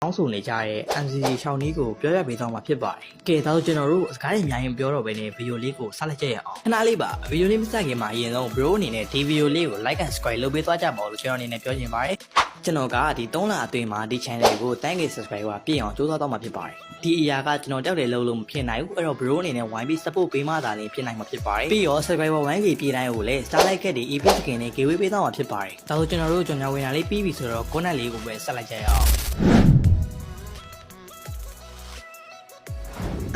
တောင်းဆိုနေကြတဲ့ MCC ရှောင်းနီးကိုပြောပြပေးသွားမှာဖြစ်ပါတယ်။ကဲဒါဆိုကျွန်တော်တို့စကားတွေအများကြီးပြောတော့ပဲနဲ့ဗီဒီယိုလေးကိုစလိုက်ကြရအောင်။ခဏလေးပါဗီဒီယိုလေးမစခင်မှာအရင်ဆုံး bro အနေနဲ့ဒီဗီဒီယိုလေးကို like and subscribe လုပ်ပေးသွားကြပါဦးလို့ကျွန်တော်အနေနဲ့ပြောချင်ပါတယ်။ကျွန်တော်ကဒီ3လအတွင်းမှာဒီ channel ကို 10k subscriber ပြည့်အောင်ကြိုးစားတော့မှာဖြစ်ပါတယ်။ဒီအရာကကျွန်တော်တောက်တယ်လို့မဖြစ်နိုင်ဘူး။အဲ့တော့ bro အနေနဲ့ YB support ပေးမှသာလျှင်ဖြစ်နိုင်မှာဖြစ်ပါတယ်။ပြီးတော့ subscriber 1k ပြည့်တိုင်းကိုလည်း star like ခဲ့တဲ့ EP skin နဲ့ giveaway ပေးသွားမှာဖြစ်ပါတယ်။ဒါဆိုကျွန်တော်တို့ကြော်ညာဝင်တာလေးပြီးပြီဆိုတော့ comment လေးကိုပဲဆက်လိုက်ကြရအောင်။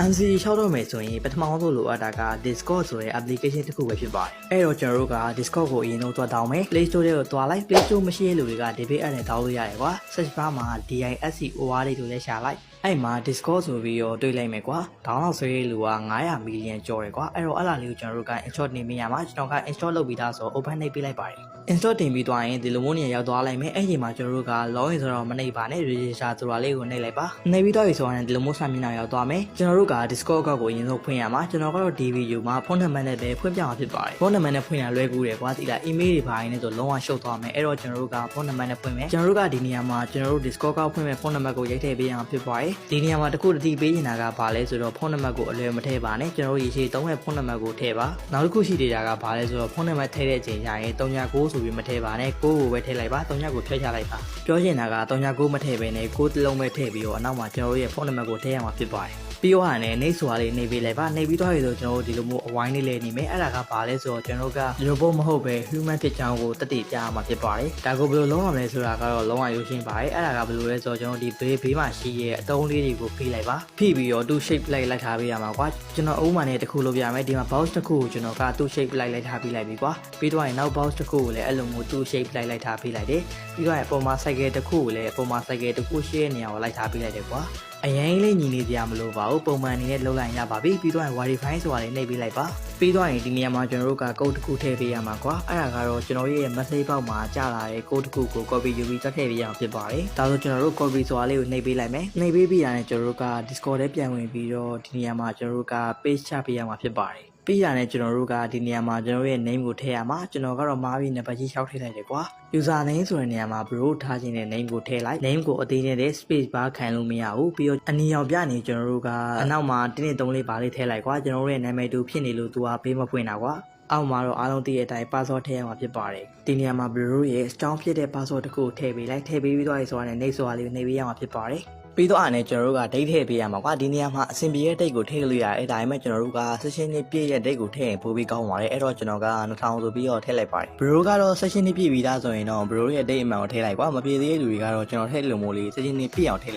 MCC ရှောက်တော့မယ်ဆိုရင်ပထမဆုံးလိုအပ်တာက Discord ဆိုတဲ့ application တစ်ခုပဲဖြစ်ပါတယ်။အဲ့တော့ကျွန်တော်တို့က Discord ကိုအရင်ဆုံးသွားတောင်းမယ်။ Play Store ထဲကိုသွားလိုက် Play Store မရှိတဲ့လူတွေက debit app နဲ့တောင်းလို့ရတယ်ကွာ။ search bar မှာ DISCOR လေးတို့လည်းရှာလိုက်။အဲ့မှာ Discord ဆိုပြီးတော့တွေ့လိုက်မယ်ကွာ။ဒေါင်းလောက်ဆွဲတဲ့လူက900 million ကျော်တယ်ကွာ။အဲ့တော့အဲ့လာလေးကိုကျွန်တော်တို့က install နေမိရမှာကျွန်တော်က install လုပ်ပြီးသားဆို open နှိပ်ပေးလိုက်ပါတယ်။ install တင်ပြီးသွားရင်ဒီလိုမျိုးနေရာရောက်သွားလိုက်မယ်။အဲ့ဒီမှာကျွန်တော်တို့က login ဆိုတော့မနှိပ်ပါနဲ့ register ဆိုတာလေးကိုနှိပ်လိုက်ပါ။နှိပ်ပြီးတော့ဆိုရင်ဒီလိုမျိုးစာမျက်နှာရောက်သွားမယ်။ကျွန်တော်တို့က Discord ကိုအရင်ဆုံးဖွင့်ရမှာကျွန်တော်ကတော့ဒီဗီဒီယိုမှာဖုန်းနံပါတ်နဲ့ပဲဖွင့်ပြမှာဖြစ်ပါတယ်။ဖုန်းနံပါတ်နဲ့ဖွင့်ရလွယ်ကူတယ်ကွာ။ဒီလား email တွေပါရင်းနဲ့ဆိုလုံးဝရှုပ်သွားမယ်။အဲ့တော့ကျွန်တော်တို့ကဖုန်းနံပါတ်နဲ့ဖွင့်မယ်။ကျွန်တော်တို့ကဒီနေရာမှာကျွန်တော်တို့ Discord ကဖွင့်မဲ့ဖုန်းနံပါတ်ကိုရိုက်ထည့်ပေးရမှာဖြစ်ပါတယ်။ဒီနေရာမှာတခုတတိပေးနေတာကဘာလဲဆိုတော့ဖုန်းနံပါတ်ကိုအလွယ်မထည့်ပါနဲ့ကျွန်တော်တို့ရေရှည်သုံးတဲ့ဖုန်းနံပါတ်ကိုထည့်ပါ။နောက်တစ်ခုရှိနေတာကဘာလဲဆိုတော့ဖုန်းနံပါတ်ထည့်တဲ့အချိန်ကျရင်39ဆိုပြီးမထည့်ပါနဲ့9ကိုပဲထည့်လိုက်ပါ39ကိုဖျက်ချလိုက်ပါ။ပြောချင်တာက39မထည့်ဘဲနဲ့9တစ်လုံးပဲထည့်ပြီးတော့အနောက်မှာကျွန်တော်တို့ရဲ့ဖုန်းနံပါတ်ကိုထည့်ရမှာဖြစ်ပါတယ်။ပြီးတော့ဟာနဲ့နှိပ်စွာလေးနှိပ်ပေးလိုက်ပါနှိပ်ပြီးတော့ရဆိုကျွန်တော်တို့ဒီလိုမျိုးအဝိုင်းလေးလေးနေမယ်အဲ့ဒါကဘာလဲဆိုတော့ကျွန်တော်တို့က robot မဟုတ်ပဲ human ဖြစ်ကြောင်းကိုတက်တည်ပြရမှာဖြစ်ပါတယ်ဒါကိုဘယ်လိုလုံးရမလဲဆိုတာကတော့လုံးဝရိုးရှင်းပါတယ်အဲ့ဒါကဘယ်လိုလဲဆိုတော့ကျွန်တော်ဒီဘေးမှာရှိရဲ့အတုံးလေးတွေကိုဖိလိုက်ပါဖိပြီးတော့သူ့ shape လိုက်ထားပေးရမှာကွာကျွန်တော်အုံးမှနဲ့တစ်ခုလုပ်ပြမယ်ဒီမှာ box တစ်ခုကိုကျွန်တော်ကသူ့ shape လိုက်ထားပေးလိုက်ပြီကွာပြီးတော့ရင်နောက် box တစ်ခုကိုလည်းအဲ့လိုမျိုးသူ့ shape လိုက်ထားပေးလိုက်တယ်ပြီးတော့ရင်အပေါ်မှာ cycle တစ်ခုကိုလည်းအပေါ်မှာ cycle တစ်ခုရှေ့နေရာကိုလိုက်ထားပေးလိုက်တယ်ကွာအရင်လေးညီနေကြမလို့ပါဘူးပုံမှန်အနေနဲ့လှုပ်လိုက်ရပါပြီပြီးတော့ရင် verify ဆိုတာလေးနှိပ်ပေးလိုက်ပါပြီးတော့ရင်ဒီနေရာမှာကျွန်တော်တို့က code တစ်ခုထည့်ပေးရမှာကွာအဲ့ဒါကတော့ကျွန်တော်ရဲ့ message box မှာကြာလာတဲ့ code တစ်ခုကို copy ယူပြီးတက်ထည့်ပေးရမှာဖြစ်ပါတယ်ဒါဆိုကျွန်တော်တို့ copy ဆိုတာလေးကိုနှိပ်ပေးလိုက်မယ်နှိပ်ပေးပြီးတာနဲ့ကျွန်တော်တို့က Discord ထဲပြန်ဝင်ပြီးတော့ဒီနေရာမှာကျွန်တော်တို့က page ချပေးရမှာဖြစ်ပါတယ်ပြီးတာနဲ့ကျွန်တော်တို့ကဒီနေရာမှာကျွန်တော်ရဲ့ name ကိုထည့်ရမှာကျွန်တော်ကတော့မှားပြီးနံပါတ်ကြီးလျှောက်ထည့်လိုက်တယ်ကွာ user name ဆိုတဲ့နေရာမှာ bro ထားခြင်းတဲ့ name ကိုထည့်လိုက် name ကိုအသေးနဲ့ space bar ခံလို့မရဘူးပြီးတော့အနီရောင်ပြနေကျွန်တော်တို့ကအနောက်မှာ1 2 3လေးပါလေးထည့်လိုက်ကွာကျွန်တော်တို့ရဲ့နာမည်တူဖြစ်နေလို့သူကပေးမဖွင့်တာကွာအောက်မှာတော့အားလုံးသိတဲ့အတိုင်း password ထည့်ရမှာဖြစ်ပါတယ်ဒီနေရာမှာ bro ရဲ့ strong ဖြစ်တဲ့ password တစ်ခုထည့်ပေးလိုက်ထည့်ပေးပြီးတော့ဆိုတာနဲ့ next ဆိုတာလေးကိုနှိပ်ပေးရမှာဖြစ်ပါတယ်ပြီးတော့အားနဲ့ကျွန်တော်တို့က date ထည့်ပေးရမှာကွာဒီနေရာမှာအဆင်ပြေတဲ့ date ကိုထည့်လို့ရတယ်ဒါပေမဲ့ကျွန်တော်တို့က session နှစ်ပြည့်ရဲ့ date ကိုထည့်ရင်ပိုပြီးကောင်းပါတယ်အဲ့တော့ကျွန်တော်က2000ဆိုပြီးတော့ထည့်လိုက်ပါတယ် bro ကတော့ session နှစ်ပြည့်ပြီးသားဆိုရင်တော့ bro ရဲ့ date အမှန်ကိုထည့်လိုက်ကွာမပြည့်သေးတဲ့လူတွေကတော့ကျွန်တော်ထည့်လို့မို့လေး session နှစ်ပြည့်အောင်ထည့်